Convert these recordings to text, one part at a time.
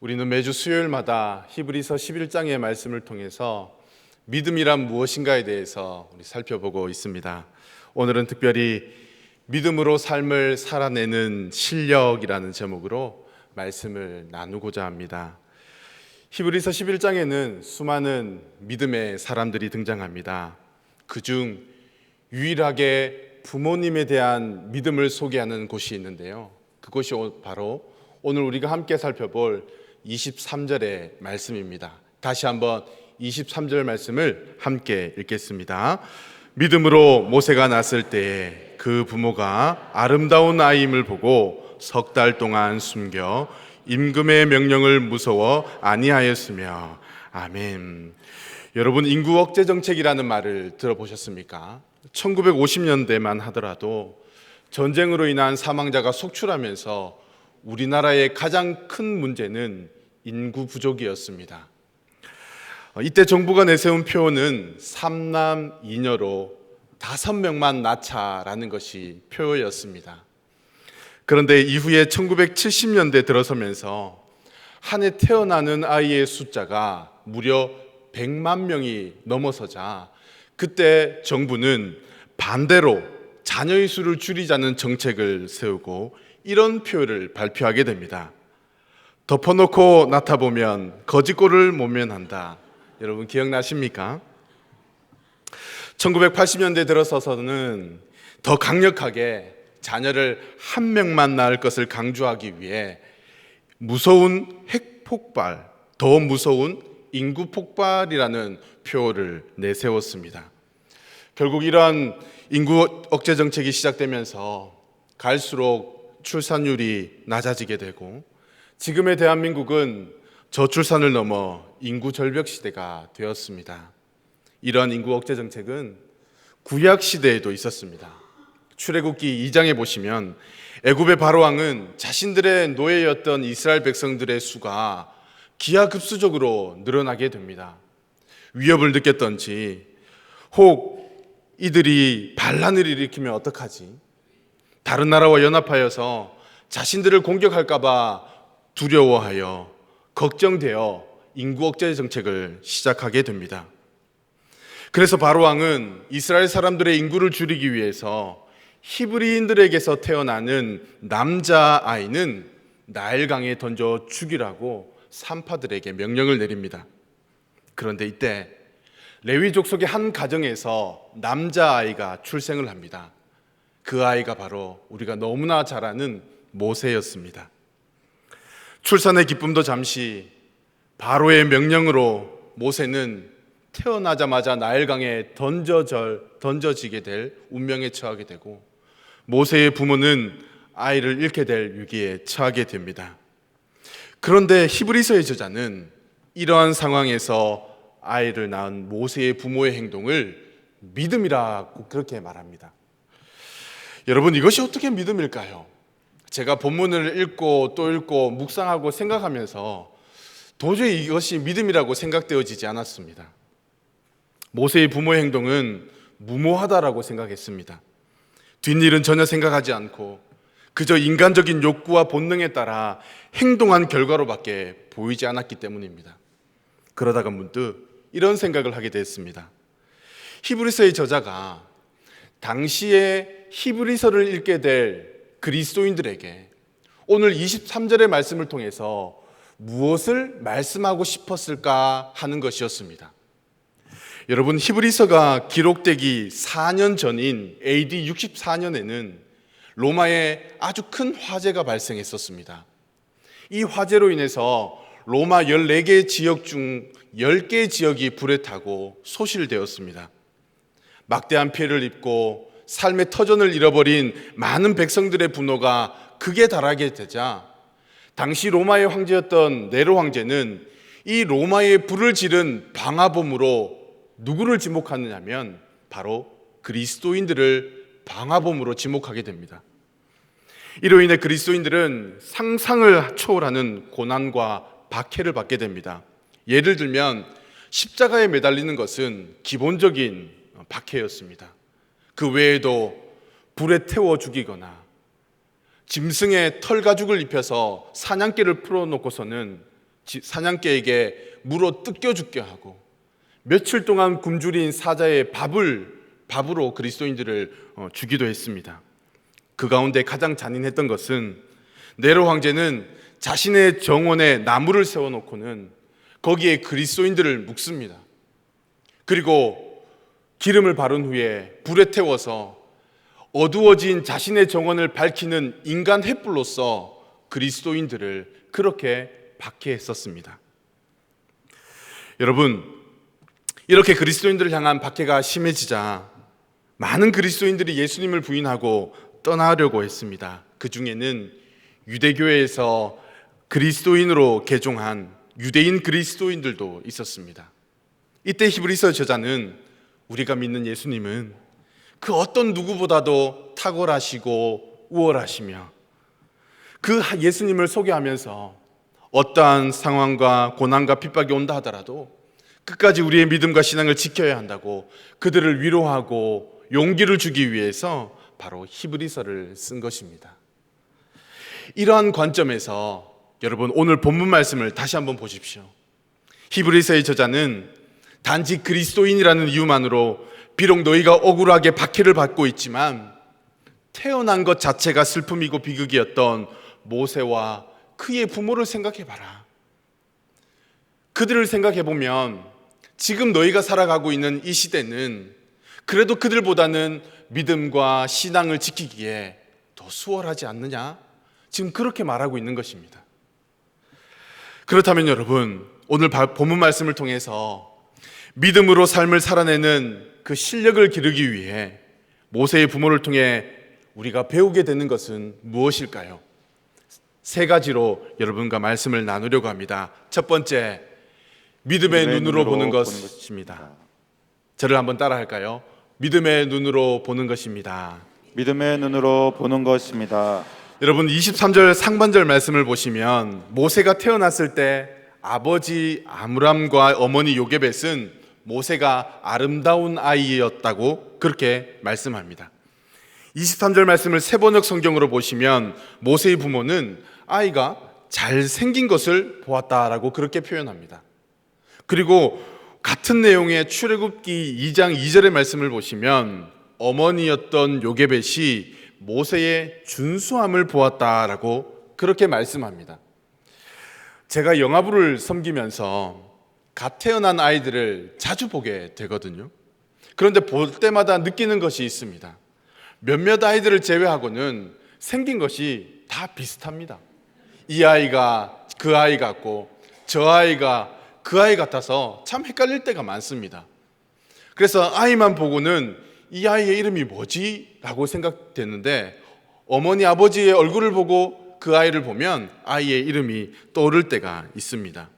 우리는 매주 수요일마다 히브리서 11장의 말씀을 통해서 믿음이란 무엇인가에 대해서 우리 살펴보고 있습니다. 오늘은 특별히 믿음으로 삶을 살아내는 실력이라는 제목으로 말씀을 나누고자 합니다. 히브리서 11장에는 수많은 믿음의 사람들이 등장합니다. 그중 유일하게 부모님에 대한 믿음을 소개하는 곳이 있는데요. 그것이 바로 오늘 우리가 함께 살펴볼 23절의 말씀입니다. 다시 한번 23절 말씀을 함께 읽겠습니다. 믿음으로 모세가 낳았을 때에 그 부모가 아름다운 아이임을 보고 석 달 동안 숨겨 임금의 명령을 무서워 아니하였으며. 아멘. 여러분, 인구 억제 정책이라는 말을 들어보셨습니까? 1950년대만 하더라도 전쟁으로 인한 사망자가 속출하면서 우리나라의 가장 큰 문제는 인구 부족이었습니다. 이때 정부가 내세운 표어는 3남 2녀로 5명만 낳자라는 것이 표어였습니다. 그런데 이후에 1970년대 들어서면서 한 해 태어나는 아이의 숫자가 무려 100만 명이 넘어서자 그때 정부는 반대로 자녀의 수를 줄이자는 정책을 세우고 이런 표를 발표하게 됩니다. 덮어놓고 낳다보면 거짓골을 모면한다. 여러분 기억나십니까? 1980년대 들어서서는 더 강력하게 자녀를 한 명만 낳을 것을 강조하기 위해 무서운 핵폭발, 더 무서운 인구 폭발이라는 표어를 내세웠습니다. 결국 이러한 인구 억제 정책이 시작되면서 갈수록 출산율이 낮아지게 되고 지금의 대한민국은 저출산을 넘어 인구 절벽 시대가 되었습니다. 이러한 인구 억제 정책은 구약 시대에도 있었습니다. 출애굽기 2장에 보시면 애굽의 바로왕은 자신들의 노예였던 이스라엘 백성들의 수가 기하급수적으로 늘어나게 됩니다. 위협을 느꼈던지 혹 이들이 반란을 일으키면 어떡하지? 다른 나라와 연합하여서 자신들을 공격할까 봐 두려워하여 걱정되어 인구 억제 정책을 시작하게 됩니다. 그래서 바로왕은 이스라엘 사람들의 인구를 줄이기 위해서 히브리인들에게서 태어나는 남자아이는 나일강에 던져 죽이라고 산파들에게 명령을 내립니다. 그런데 이때 레위 족속의 한 가정에서 남자아이가 출생을 합니다. 그 아이가 바로 우리가 너무나 잘 아는 모세였습니다. 출산의 기쁨도 잠시, 바로의 명령으로 모세는 태어나자마자 나일강에 던져지게 될 운명에 처하게 되고 모세의 부모는 아이를 잃게 될 위기에 처하게 됩니다. 그런데 히브리서의 저자는 이러한 상황에서 아이를 낳은 모세의 부모의 행동을 믿음이라고 그렇게 말합니다. 여러분, 이것이 어떻게 믿음일까요? 제가 본문을 읽고 또 읽고 묵상하고 생각하면서 도저히 이것이 믿음이라고 생각되어지지 않았습니다. 모세의 부모의 행동은 무모하다라고 생각했습니다. 뒷일은 전혀 생각하지 않고 그저 인간적인 욕구와 본능에 따라 행동한 결과로밖에 보이지 않았기 때문입니다. 그러다가 문득 이런 생각을 하게 됐습니다. 히브리서의 저자가 당시에 히브리서를 읽게 될 그리스도인들에게 오늘 23절의 말씀을 통해서 무엇을 말씀하고 싶었을까 하는 것이었습니다. 여러분, 히브리서가 기록되기 4년 전인 AD 64년에는 로마에 아주 큰 화재가 발생했었습니다. 이 화재로 인해서 로마 14개 지역 중 10개 지역이 불에 타고 소실되었습니다. 막대한 피해를 입고 삶의 터전을 잃어버린 많은 백성들의 분노가 극에 달하게 되자 당시 로마의 황제였던 네로 황제는 이 로마의 불을 지른 방화범으로 누구를 지목하느냐면 바로 그리스도인들을 방화범으로 지목하게 됩니다. 이로 인해 그리스도인들은 상상을 초월하는 고난과 박해를 받게 됩니다. 예를 들면 십자가에 매달리는 것은 기본적인 박해였습니다. 그 외에도 불에 태워 죽이거나 짐승의 털 가죽을 입혀서 사냥개를 풀어놓고서는 사냥개에게 물어 뜯겨 죽게 하고 며칠 동안 굶주린 사자의 밥으로 그리스도인들을 주기도 했습니다. 그 가운데 가장 잔인했던 것은 네로 황제는 자신의 정원에 나무를 세워놓고는 거기에 그리스도인들을 묵습니다. 그리고 기름을 바른 후에 불에 태워서 어두워진 자신의 정원을 밝히는 인간 횃불로서 그리스도인들을 그렇게 박해했었습니다. 여러분, 이렇게 그리스도인들을 향한 박해가 심해지자 많은 그리스도인들이 예수님을 부인하고 떠나려고 했습니다. 그 중에는 유대교회에서 그리스도인으로 개종한 유대인 그리스도인들도 있었습니다. 이때 히브리서 저자는 우리가 믿는 예수님은 그 어떤 누구보다도 탁월하시고 우월하시며 그 예수님을 소개하면서 어떠한 상황과 고난과 핍박이 온다 하더라도 끝까지 우리의 믿음과 신앙을 지켜야 한다고 그들을 위로하고 용기를 주기 위해서 바로 히브리서를 쓴 것입니다. 이러한 관점에서 여러분 오늘 본문 말씀을 다시 한번 보십시오. 히브리서의 저자는 단지 그리스도인이라는 이유만으로 비록 너희가 억울하게 박해를 받고 있지만 태어난 것 자체가 슬픔이고 비극이었던 모세와 그의 부모를 생각해봐라. 그들을 생각해보면 지금 너희가 살아가고 있는 이 시대는 그래도 그들보다는 믿음과 신앙을 지키기에 더 수월하지 않느냐? 지금 그렇게 말하고 있는 것입니다. 그렇다면 여러분, 오늘 본문 말씀을 통해서 믿음으로 삶을 살아내는 그 실력을 기르기 위해 모세의 부모를 통해 우리가 배우게 되는 것은 무엇일까요? 세 가지로 여러분과 말씀을 나누려고 합니다. 첫 번째, 믿음의 눈으로 보는 것입니다. 저를 한번 따라 할까요? 믿음의 눈으로 보는 것입니다. 믿음의 눈으로 보는 것입니다. 여러분 23절 상반절 말씀을 보시면 모세가 태어났을 때 아버지 아므람과 어머니 요게벳은 모세가 아름다운 아이였다고 그렇게 말씀합니다. 23절 말씀을 세번역 성경으로 보시면 모세의 부모는 아이가 잘생긴 것을 보았다라고 그렇게 표현합니다. 그리고 같은 내용의 출애굽기 2장 2절의 말씀을 보시면 어머니였던 요게벳이 모세의 준수함을 보았다라고 그렇게 말씀합니다. 제가 영아부를 섬기면서 갓 태어난 아이들을 자주 보게 되거든요. 그런데 볼 때마다 느끼는 것이 있습니다. 몇몇 아이들을 제외하고는 생긴 것이 다 비슷합니다. 이 아이가 그 아이 같고 저 아이가 그 아이 같아서 참 헷갈릴 때가 많습니다. 그래서 아이만 보고는 이 아이의 이름이 뭐지? 라고 생각되는데 어머니 아버지의 얼굴을 보고 그 아이를 보면 아이의 이름이 떠오를 때가 있습니다.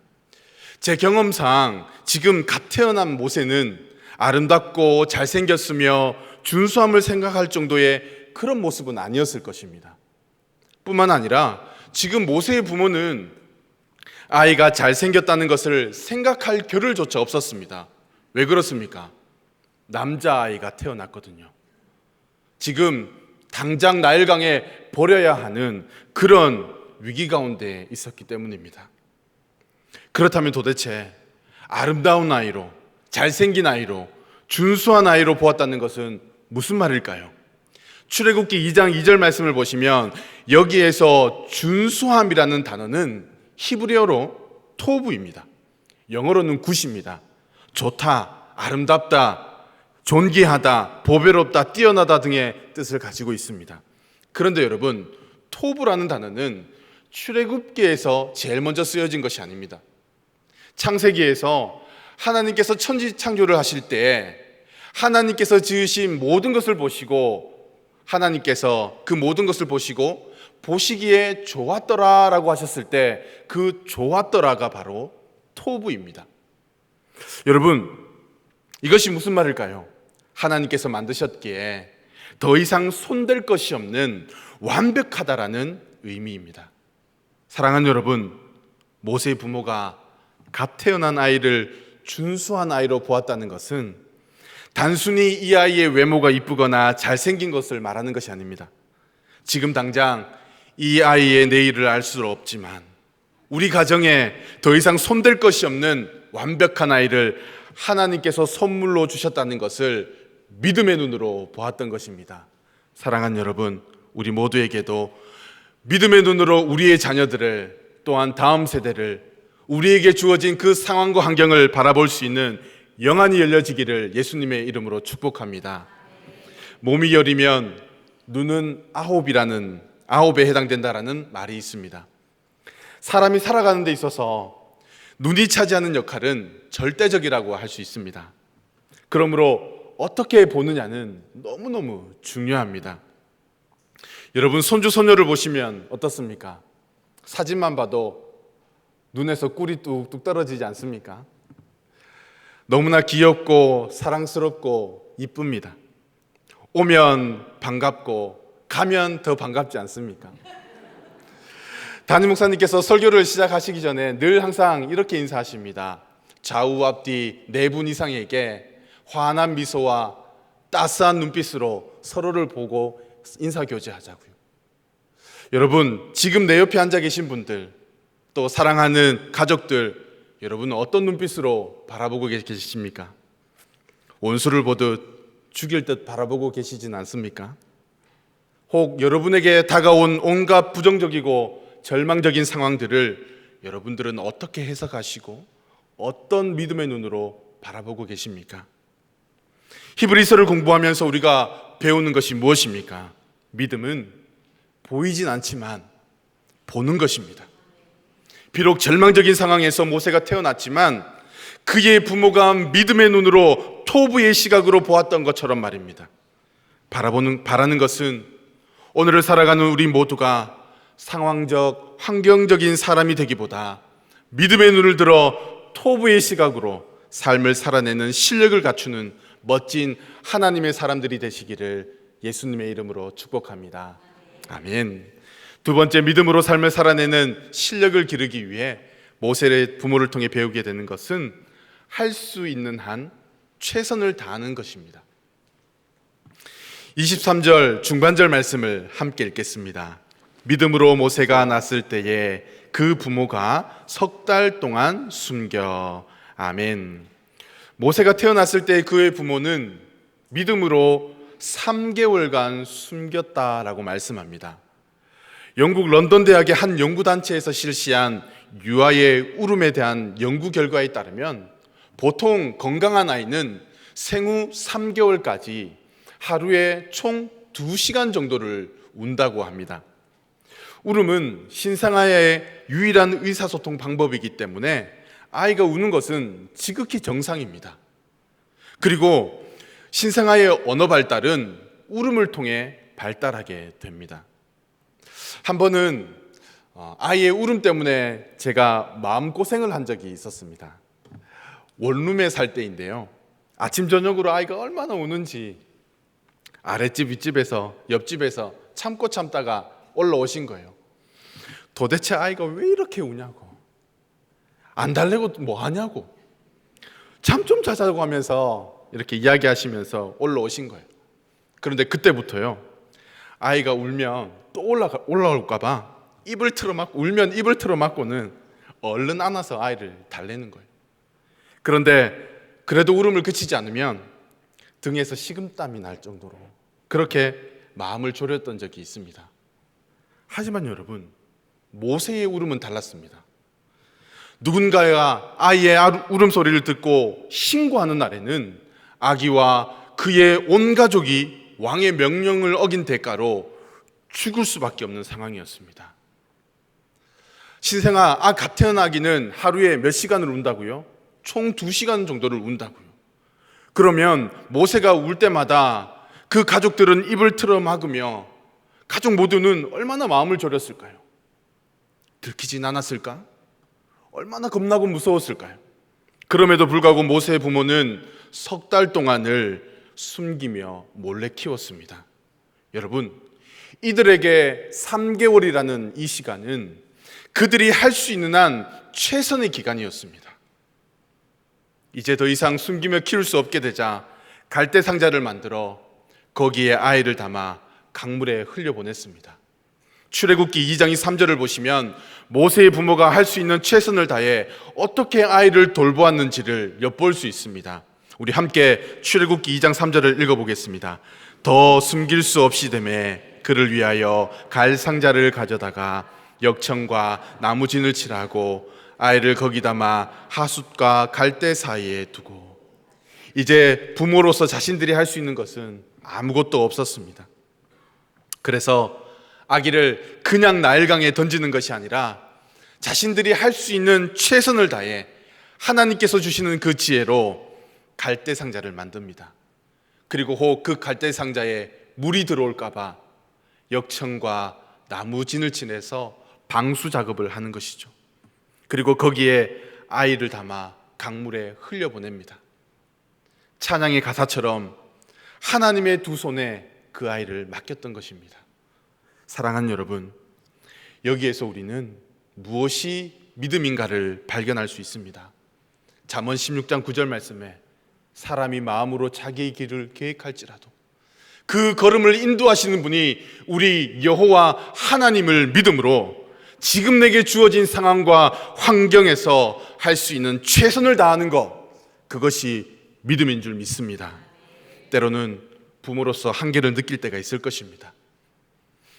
제 경험상 지금 갓 태어난 모세는 아름답고 잘생겼으며 준수함을 생각할 정도의 그런 모습은 아니었을 것입니다. 뿐만 아니라 지금 모세의 부모는 아이가 잘생겼다는 것을 생각할 겨를조차 없었습니다. 왜 그렇습니까? 남자아이가 태어났거든요. 지금 당장 나일강에 버려야 하는 그런 위기 가운데 있었기 때문입니다. 그렇다면 도대체 아름다운 아이로, 잘생긴 아이로, 준수한 아이로 보았다는 것은 무슨 말일까요? 출애굽기 2장 2절 말씀을 보시면 여기에서 준수함이라는 단어는 히브리어로 토부입니다. 영어로는 굿입니다. 좋다, 아름답다, 존귀하다, 보배롭다, 뛰어나다 등의 뜻을 가지고 있습니다. 그런데 여러분, 토부라는 단어는 출애굽기에서 제일 먼저 쓰여진 것이 아닙니다. 창세기에서 하나님께서 천지 창조를 하실 때 하나님께서 지으신 모든 것을 보시고 하나님께서 그 모든 것을 보시고 보시기에 좋았더라라고 하셨을 때 그 좋았더라가 바로 토부입니다. 여러분, 이것이 무슨 말일까요? 하나님께서 만드셨기에 더 이상 손댈 것이 없는 완벽하다라는 의미입니다. 사랑하는 여러분, 모세의 부모가 갓 태어난 아이를 준수한 아이로 보았다는 것은 단순히 이 아이의 외모가 이쁘거나 잘생긴 것을 말하는 것이 아닙니다. 지금 당장 이 아이의 내일을 알 수 없지만 우리 가정에 더 이상 손댈 것이 없는 완벽한 아이를 하나님께서 선물로 주셨다는 것을 믿음의 눈으로 보았던 것입니다. 사랑하는 여러분, 우리 모두에게도 믿음의 눈으로 우리의 자녀들을, 또한 다음 세대를, 우리에게 주어진 그 상황과 환경을 바라볼 수 있는 영안이 열려지기를 예수님의 이름으로 축복합니다. 몸이 열이면 눈은 아홉에 해당된다라는 말이 있습니다. 사람이 살아가는 데 있어서 눈이 차지하는 역할은 절대적이라고 할 수 있습니다. 그러므로 어떻게 보느냐는 너무너무 중요합니다. 여러분, 손주 손녀를 보시면 어떻습니까? 사진만 봐도 눈에서 꿀이 뚝뚝 떨어지지 않습니까? 너무나 귀엽고 사랑스럽고 이쁩니다. 오면 반갑고 가면 더 반갑지 않습니까? 담임 목사님께서 설교를 시작하시기 전에 늘 항상 이렇게 인사하십니다. 좌우 앞뒤 4분 이상에게 환한 미소와 따스한 눈빛으로 서로를 보고 인사교제하자고요. 여러분, 지금 내 옆에 앉아 계신 분들, 또 사랑하는 가족들, 여러분은 어떤 눈빛으로 바라보고 계십니까? 원수를 보듯 죽일 듯 바라보고 계시진 않습니까? 혹 여러분에게 다가온 온갖 부정적이고 절망적인 상황들을 여러분들은 어떻게 해석하시고 어떤 믿음의 눈으로 바라보고 계십니까? 히브리서를 공부하면서 우리가 배우는 것이 무엇입니까? 믿음은 보이진 않지만 보는 것입니다. 비록 절망적인 상황에서 모세가 태어났지만 그의 부모가 믿음의 눈으로 토부의 시각으로 보았던 것처럼 말입니다. 바라는 것은 오늘을 살아가는 우리 모두가 상황적, 환경적인 사람이 되기보다 믿음의 눈을 들어 토부의 시각으로 삶을 살아내는 실력을 갖추는 멋진 하나님의 사람들이 되시기를 예수님의 이름으로 축복합니다. 아멘. 두 번째, 믿음으로 삶을 살아내는 실력을 기르기 위해 모세의 부모를 통해 배우게 되는 것은 할 수 있는 한 최선을 다하는 것입니다. 23절 중반절 말씀을 함께 읽겠습니다. 믿음으로 모세가 낳았을 때에 그 부모가 3달 동안 숨겨. 아멘. 모세가 태어났을 때 그의 부모는 믿음으로 3개월간 숨겼다라고 말씀합니다. 영국 런던 대학의 한 연구단체에서 실시한 유아의 울음에 대한 연구 결과에 따르면 보통 건강한 아이는 생후 3개월까지 하루에 총 2시간 정도를 운다고 합니다. 울음은 신생아의 유일한 의사소통 방법이기 때문에 아이가 우는 것은 지극히 정상입니다. 그리고 신생아의 언어 발달은 울음을 통해 발달하게 됩니다. 한 번은 아이의 울음 때문에 제가 마음고생을 한 적이 있었습니다. 원룸에 살 때인데요, 아침 저녁으로 아이가 얼마나 우는지 아랫집 윗집에서 옆집에서 참고 참다가 올라오신 거예요. 도대체 아이가 왜 이렇게 우냐고, 안 달래고 뭐 하냐고, 잠 좀 자자고 하면서 이렇게 이야기하시면서 올라오신 거예요. 그런데 그때부터요, 아이가 울면 또 올라올까 봐 울면 입을 틀어막고는 얼른 안아서 아이를 달래는 거예요. 그런데 그래도 울음을 그치지 않으면 등에서 식은땀이 날 정도로 그렇게 마음을 졸였던 적이 있습니다. 하지만 여러분, 모세의 울음은 달랐습니다. 누군가가 아이의 울음소리를 듣고 신고하는 날에는 아기와 그의 온 가족이 왕의 명령을 어긴 대가로 죽을 수밖에 없는 상황이었습니다. 신생아, 갓 태어난 아기는 하루에 몇 시간을 운다고요? 총 2시간 정도를 운다고요. 그러면 모세가 울 때마다 그 가족들은 입을 틀어 막으며 가족 모두는 얼마나 마음을 졸였을까요? 들키진 않았을까? 얼마나 겁나고 무서웠을까요? 그럼에도 불구하고 모세의 부모는 3달 동안을 숨기며 몰래 키웠습니다. 여러분, 이들에게 3개월이라는 이 시간은 그들이 할 수 있는 한 최선의 기간이었습니다. 이제 더 이상 숨기며 키울 수 없게 되자 갈대 상자를 만들어 거기에 아이를 담아 강물에 흘려보냈습니다. 출애굽기 2장 3절을 보시면 모세의 부모가 할 수 있는 최선을 다해 어떻게 아이를 돌보았는지를 엿볼 수 있습니다. 우리 함께 출애굽기 2장 3절을 읽어보겠습니다. 더 숨길 수 없이 되매 그를 위하여 갈 상자를 가져다가 역청과 나무진을 칠하고 아이를 거기 담아 하숫과 갈대 사이에 두고. 이제 부모로서 자신들이 할 수 있는 것은 아무것도 없었습니다. 그래서 아기를 그냥 나일강에 던지는 것이 아니라 자신들이 할 수 있는 최선을 다해 하나님께서 주시는 그 지혜로 갈대 상자를 만듭니다. 그리고 혹 그 갈대 상자에 물이 들어올까 봐 역청과 나무진을 칠해서 방수 작업을 하는 것이죠. 그리고 거기에 아이를 담아 강물에 흘려보냅니다. 찬양의 가사처럼 하나님의 두 손에 그 아이를 맡겼던 것입니다. 사랑하는 여러분, 여기에서 우리는 무엇이 믿음인가를 발견할 수 있습니다. 잠언 16장 9절 말씀에 사람이 마음으로 자기의 길을 계획할지라도 그 걸음을 인도하시는 분이 우리 여호와 하나님을 믿음으로 지금 내게 주어진 상황과 환경에서 할 수 있는 최선을 다하는 것, 그것이 믿음인 줄 믿습니다. 때로는 부모로서 한계를 느낄 때가 있을 것입니다.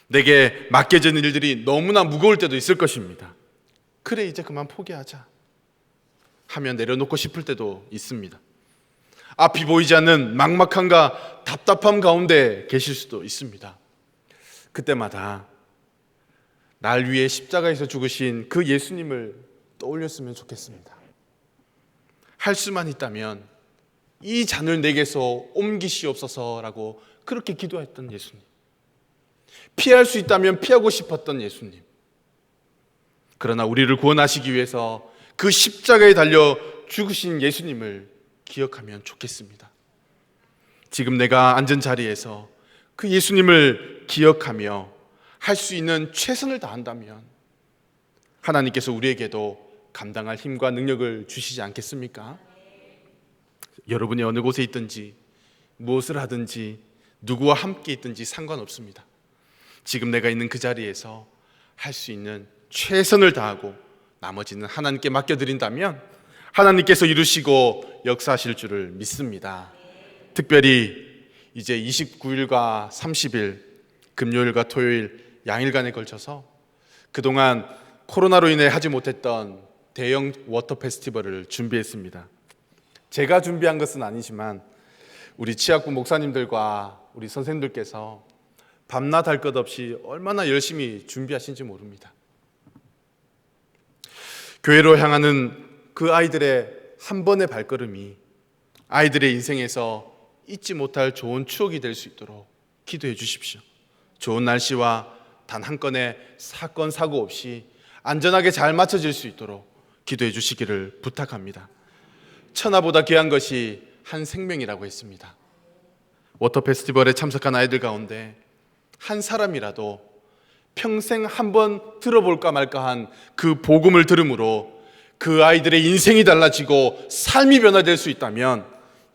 내게 맡겨진 일들이 너무나 무거울 때도 있을 것입니다. 그래, 이제 그만 포기하자 하며 내려놓고 싶을 때도 있습니다. 앞이 보이지 않는 막막함과 답답함 가운데 계실 수도 있습니다. 그때마다 날 위해 십자가에서 죽으신 그 예수님을 떠올렸으면 좋겠습니다. 할 수만 있다면 이 잔을 내게서 옮기시옵소서라고 그렇게 기도했던 예수님, 피할 수 있다면 피하고 싶었던 예수님, 그러나 우리를 구원하시기 위해서 그 십자가에 달려 죽으신 예수님을 기억하면 좋겠습니다. 지금 내가 앉은 자리에서 그 예수님을 기억하며 할 수 있는 최선을 다한다면 하나님께서 우리에게도 감당할 힘과 능력을 주시지 않겠습니까? 여러분이 어느 곳에 있든지 무엇을 하든지 누구와 함께 있든지 상관없습니다. 지금 내가 있는 그 자리에서 할 수 있는 최선을 다하고 나머지는 하나님께 맡겨드린다면 하나님께서 이루시고 역사하실 줄을 믿습니다. 특별히 이제 29일과 30일 금요일과 토요일 양일간에 걸쳐서 그동안 코로나로 인해 하지 못했던 대형 워터 페스티벌을 준비했습니다. 제가 준비한 것은 아니지만 우리 치학부 목사님들과 우리 선생님들께서 밤낮 할 것 없이 얼마나 열심히 준비하신지 모릅니다. 교회로 향하는 그 아이들의 한 번의 발걸음이 아이들의 인생에서 잊지 못할 좋은 추억이 될 수 있도록 기도해 주십시오. 좋은 날씨와 단 한 건의 사건 사고 없이 안전하게 잘 맞춰질 수 있도록 기도해 주시기를 부탁합니다. 천하보다 귀한 것이 한 생명이라고 했습니다. 워터 페스티벌에 참석한 아이들 가운데 한 사람이라도 평생 한번 들어볼까 말까 한 그 복음을 들음으로 그 아이들의 인생이 달라지고 삶이 변화될 수 있다면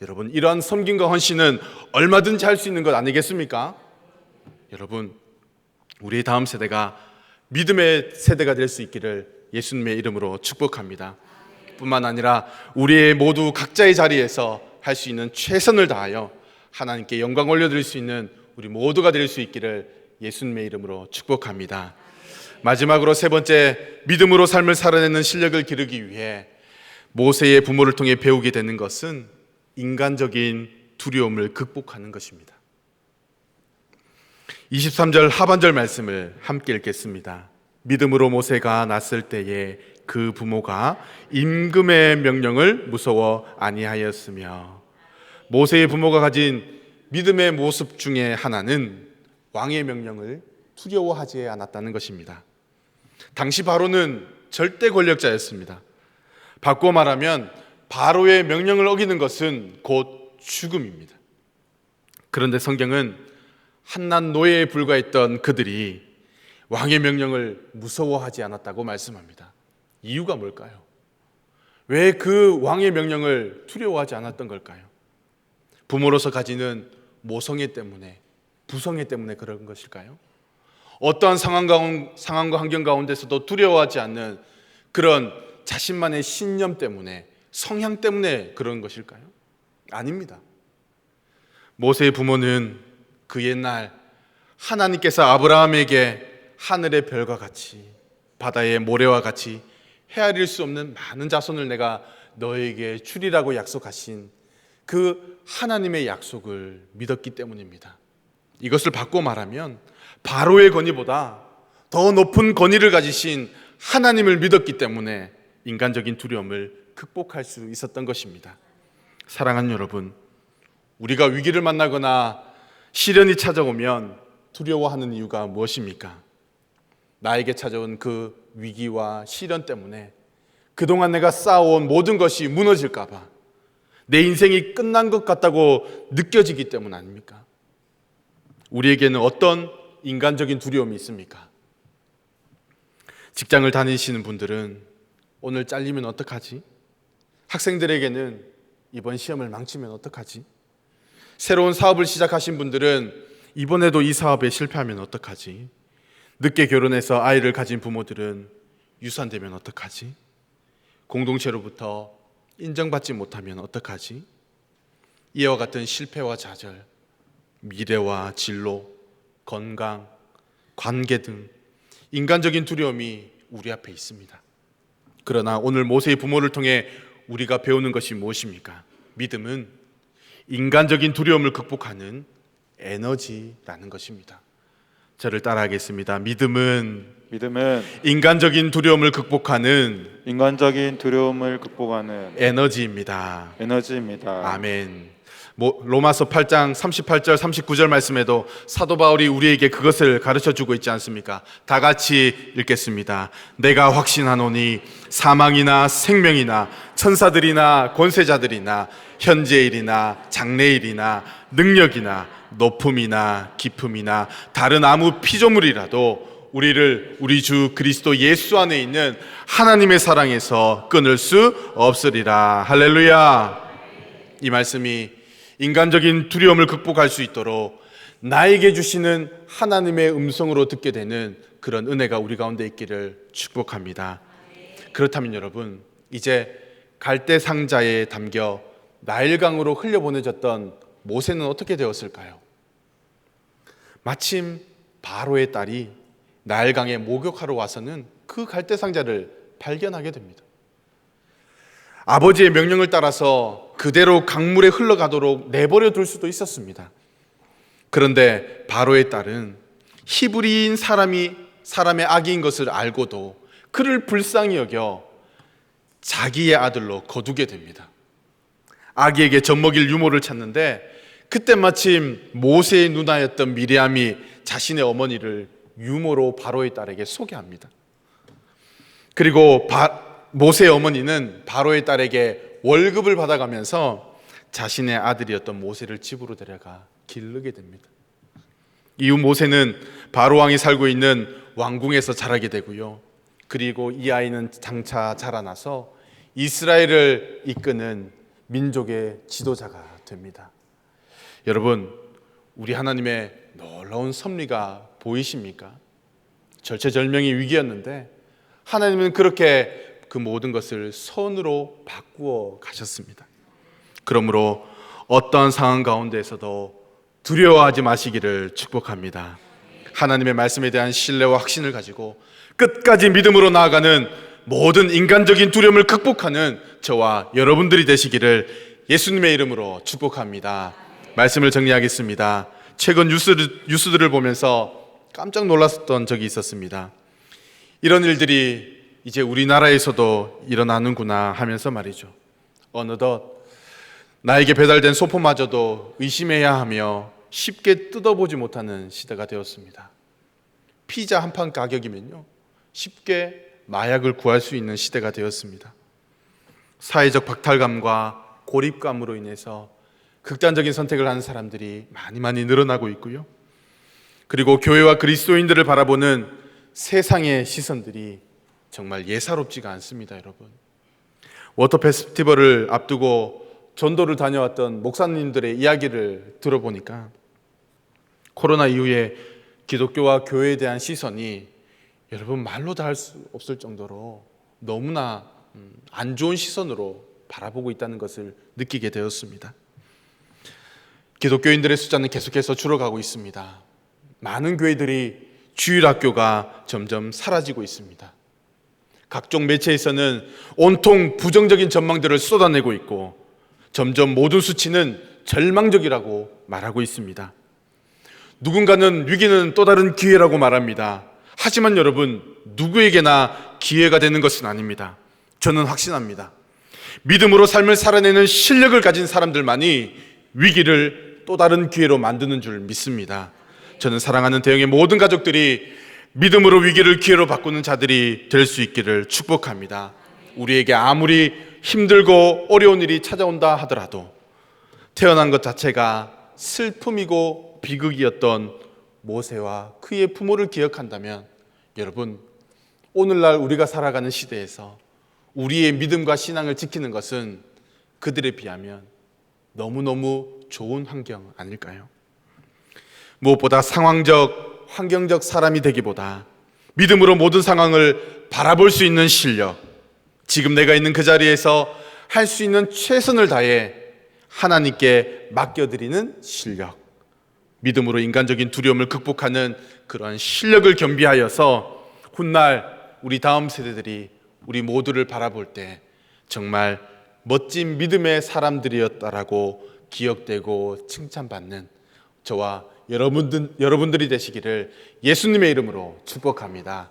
여러분, 이러한 섬김과 헌신은 얼마든지 할 수 있는 것 아니겠습니까? 여러분, 우리의 다음 세대가 믿음의 세대가 될 수 있기를 예수님의 이름으로 축복합니다. 뿐만 아니라 우리의 모두 각자의 자리에서 할 수 있는 최선을 다하여 하나님께 영광 올려드릴 수 있는 우리 모두가 될 수 있기를 예수님의 이름으로 축복합니다. 마지막으로 세 번째, 믿음으로 삶을 살아내는 실력을 기르기 위해 모세의 부모를 통해 배우게 되는 것은 인간적인 두려움을 극복하는 것입니다. 23절 하반절 말씀을 함께 읽겠습니다. 믿음으로 모세가 났을 때에 그 부모가 임금의 명령을 무서워 아니하였으며. 모세의 부모가 가진 믿음의 모습 중에 하나는 왕의 명령을 두려워하지 않았다는 것입니다. 당시 바로는 절대 권력자였습니다. 바꾸어 말하면 바로의 명령을 어기는 것은 곧 죽음입니다. 그런데 성경은 한낱 노예에 불과했던 그들이 왕의 명령을 무서워하지 않았다고 말씀합니다. 이유가 뭘까요? 왜 그 왕의 명령을 두려워하지 않았던 걸까요? 부모로서 가지는 모성애 때문에, 부성애 때문에 그런 것일까요? 어떠한 상황과 환경 가운데서도 두려워하지 않는 그런 자신만의 신념 때문에, 성향 때문에 그런 것일까요? 아닙니다. 모세의 부모는 그 옛날 하나님께서 아브라함에게 하늘의 별과 같이 바다의 모래와 같이 헤아릴 수 없는 많은 자손을 내가 너에게 주리라고 약속하신 그 하나님의 약속을 믿었기 때문입니다. 이것을 바꿔 말하면 바로의 권위보다 더 높은 권위를 가지신 하나님을 믿었기 때문에 인간적인 두려움을 극복할 수 있었던 것입니다. 사랑하는 여러분, 우리가 위기를 만나거나 시련이 찾아오면 두려워하는 이유가 무엇입니까? 나에게 찾아온 그 위기와 시련 때문에 그동안 내가 쌓아온 모든 것이 무너질까 봐, 내 인생이 끝난 것 같다고 느껴지기 때문 아닙니까? 우리에게는 어떤 인간적인 두려움이 있습니까? 직장을 다니시는 분들은 오늘 잘리면 어떡하지? 학생들에게는 이번 시험을 망치면 어떡하지? 새로운 사업을 시작하신 분들은 이번에도 이 사업에 실패하면 어떡하지? 늦게 결혼해서 아이를 가진 부모들은 유산되면 어떡하지? 공동체로부터 인정받지 못하면 어떡하지? 이와 같은 실패와 좌절, 미래와 진로, 건강, 관계 등 인간적인 두려움이 우리 앞에 있습니다. 그러나 오늘 모세의 부모를 통해 우리가 배우는 것이 무엇입니까? 믿음은 인간적인 두려움을 극복하는 에너지라는 것입니다. 저를 따라하겠습니다. 믿음은 인간적인 두려움을 극복하는 에너지입니다. 아멘. 로마서 8장 38절 39절 말씀에도 사도 바울이 우리에게 그것을 가르쳐주고 있지 않습니까? 다 같이 읽겠습니다. 내가 확신하노니 사망이나 생명이나 천사들이나 권세자들이나 현재일이나 장래일이나 능력이나 높음이나 깊음이나 다른 아무 피조물이라도 우리를 우리 주 그리스도 예수 안에 있는 하나님의 사랑에서 끊을 수 없으리라. 할렐루야. 이 말씀이 인간적인 두려움을 극복할 수 있도록 나에게 주시는 하나님의 음성으로 듣게 되는 그런 은혜가 우리 가운데 있기를 축복합니다. 그렇다면 여러분, 이제 갈대 상자에 담겨 나일강으로 흘려보내졌던 모세는 어떻게 되었을까요? 마침 바로의 딸이 나일강에 목욕하러 와서는 그 갈대 상자를 발견하게 됩니다. 아버지의 명령을 따라서 그대로 강물에 흘러가도록 내버려 둘 수도 있었습니다. 그런데 바로의 딸은 히브리인 사람의 아기인 것을 알고도 그를 불쌍히 여겨 자기의 아들로 거두게 됩니다. 아기에게 젖먹일 유모를 찾는데 그때 마침 모세의 누나였던 미리암이 자신의 어머니를 유모로 바로의 딸에게 소개합니다. 그리고 모세의 어머니는 바로의 딸에게 월급을 받아가면서 자신의 아들이었던 모세를 집으로 데려가 기르게 됩니다. 이후 모세는 바로 왕이 살고 있는 왕궁에서 자라게 되고요. 그리고 이 아이는 장차 자라나서 이스라엘을 이끄는 민족의 지도자가 됩니다. 여러분, 우리 하나님의 놀라운 섭리가 보이십니까? 절체절명의 위기였는데 하나님은 그렇게 그 모든 것을 선으로 바꾸어 가셨습니다. 그러므로 어떠한 상황 가운데에서도 두려워하지 마시기를 축복합니다. 하나님의 말씀에 대한 신뢰와 확신을 가지고 끝까지 믿음으로 나아가는 모든 인간적인 두려움을 극복하는 저와 여러분들이 되시기를 예수님의 이름으로 축복합니다. 말씀을 정리하겠습니다. 최근 뉴스들을 보면서 깜짝 놀랐던 적이 있었습니다. 이런 일들이 이제 우리나라에서도 일어나는구나 하면서 말이죠. 어느덧 나에게 배달된 소포마저도 의심해야 하며 쉽게 뜯어보지 못하는 시대가 되었습니다. 피자 한 판 가격이면요, 쉽게 마약을 구할 수 있는 시대가 되었습니다. 사회적 박탈감과 고립감으로 인해서 극단적인 선택을 하는 사람들이 많이 늘어나고 있고요. 그리고 교회와 그리스도인들을 바라보는 세상의 시선들이 정말 예사롭지가 않습니다, 여러분. 워터 페스티벌을 앞두고 전도를 다녀왔던 목사님들의 이야기를 들어보니까 코로나 이후에 기독교와 교회에 대한 시선이 여러분 말로 다 할 수 없을 정도로 너무나 안 좋은 시선으로 바라보고 있다는 것을 느끼게 되었습니다. 기독교인들의 숫자는 계속해서 줄어가고 있습니다. 많은 교회들이 주일학교가 점점 사라지고 있습니다. 각종 매체에서는 온통 부정적인 전망들을 쏟아내고 있고 점점 모든 수치는 절망적이라고 말하고 있습니다. 누군가는 위기는 또 다른 기회라고 말합니다. 하지만 여러분, 누구에게나 기회가 되는 것은 아닙니다. 저는 확신합니다. 믿음으로 삶을 살아내는 실력을 가진 사람들만이 위기를 또 다른 기회로 만드는 줄 믿습니다. 저는 사랑하는 대형의 모든 가족들이 믿음으로 위기를 기회로 바꾸는 자들이 될 수 있기를 축복합니다. 우리에게 아무리 힘들고 어려운 일이 찾아온다 하더라도 태어난 것 자체가 슬픔이고 비극이었던 모세와 그의 부모를 기억한다면 여러분, 오늘날 우리가 살아가는 시대에서 우리의 믿음과 신앙을 지키는 것은 그들에 비하면 너무너무 좋은 환경 아닐까요? 무엇보다 상황적, 환경적 사람이 되기보다 믿음으로 모든 상황을 바라볼 수 있는 실력, 지금 내가 있는 그 자리에서 할 수 있는 최선을 다해 하나님께 맡겨드리는 실력, 믿음으로 인간적인 두려움을 극복하는 그런 실력을 겸비하여서 훗날 우리 다음 세대들이 우리 모두를 바라볼 때 정말 멋진 믿음의 사람들이었다라고 기억되고 칭찬받는 저와 여러분들이 되시기를 예수님의 이름으로 축복합니다.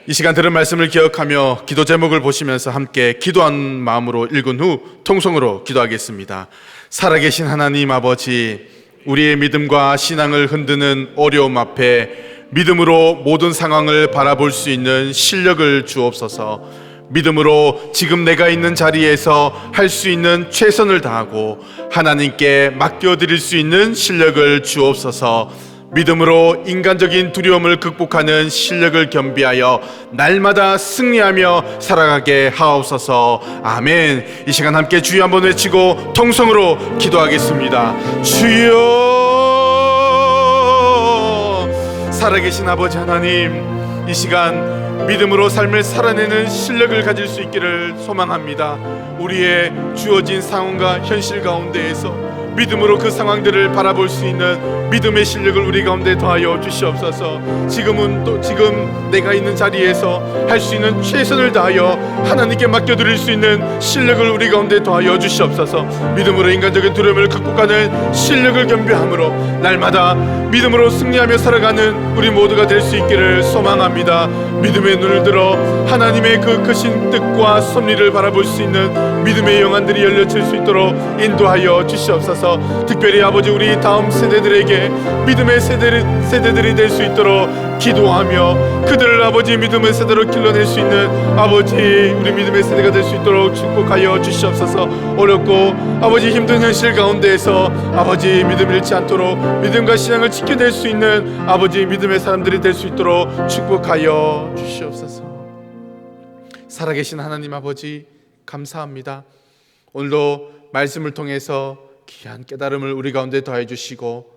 이 시간 들은 말씀을 기억하며 기도 제목을 보시면서 함께 기도한 마음으로 읽은 후 통성으로 기도하겠습니다. 살아계신 하나님 아버지, 우리의 믿음과 신앙을 흔드는 어려움 앞에 믿음으로 모든 상황을 바라볼 수 있는 실력을 주옵소서. 믿음으로 지금 내가 있는 자리에서 할 수 있는 최선을 다하고 하나님께 맡겨드릴 수 있는 실력을 주옵소서. 믿음으로 인간적인 두려움을 극복하는 실력을 겸비하여 날마다 승리하며 살아가게 하옵소서. 아멘. 이 시간 함께 주여 한번 외치고 통성으로 기도하겠습니다. 주여, 살아계신 아버지 하나님, 이 시간 믿음으로 삶을 살아내는 실력을 가질 수 있기를 소망합니다. 우리의 주어진 상황과 현실 가운데에서 믿음으로 그 상황들을 바라볼 수 있는 믿음의 실력을 우리 가운데 더하여 주시옵소서. 지금 내가 있는 자리에서 할 수 있는 최선을 다하여 하나님께 맡겨드릴 수 있는 실력을 우리 가운데 더하여 주시옵소서. 믿음으로 인간적인 두려움을 극복하는 실력을 겸비함으로 날마다 믿음으로 승리하며 살아가는 우리 모두가 될 수 있기를 소망합니다. 믿음의 눈을 들어 하나님의 그 크신 뜻과 섭리를 바라볼 수 있는 믿음의 영안들이 열려질 수 있도록 인도하여 주시옵소서. 특별히 아버지, 우리 다음 세대들에게 믿음의 세대들이 될 수 있도록 기도하며 그들을 아버지 믿음의 세대로 길러낼 수 있는 아버지, 우리 믿음의 세대가 될 수 있도록 축복하여 주시옵소서. 어렵고 아버지 힘든 현실 가운데에서 아버지 믿음 잃지 않도록 믿음과 신앙을 지켜낼 수 있는 아버지 믿음의 사람들이 될 수 있도록 축복하여 주시옵소서. 살아계신 하나님 아버지, 감사합니다. 오늘도 말씀을 통해서 귀한 깨달음을 우리 가운데 더해 주시고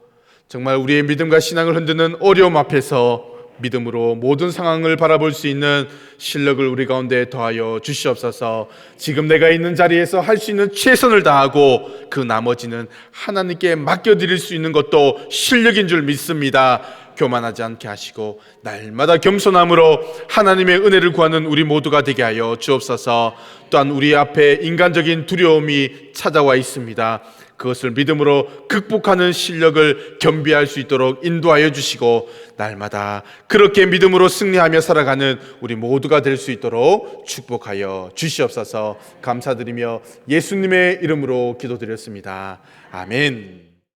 정말 우리의 믿음과 신앙을 흔드는 어려움 앞에서 믿음으로 모든 상황을 바라볼 수 있는 실력을 우리 가운데 더하여 주시옵소서. 지금 내가 있는 자리에서 할 수 있는 최선을 다하고 그 나머지는 하나님께 맡겨드릴 수 있는 것도 실력인 줄 믿습니다. 교만하지 않게 하시고 날마다 겸손함으로 하나님의 은혜를 구하는 우리 모두가 되게 하여 주옵소서. 또한 우리 앞에 인간적인 두려움이 찾아와 있습니다. 그것을 믿음으로 극복하는 실력을 겸비할 수 있도록 인도하여 주시고 날마다 그렇게 믿음으로 승리하며 살아가는 우리 모두가 될 수 있도록 축복하여 주시옵소서. 감사드리며 예수님의 이름으로 기도드렸습니다. 아멘.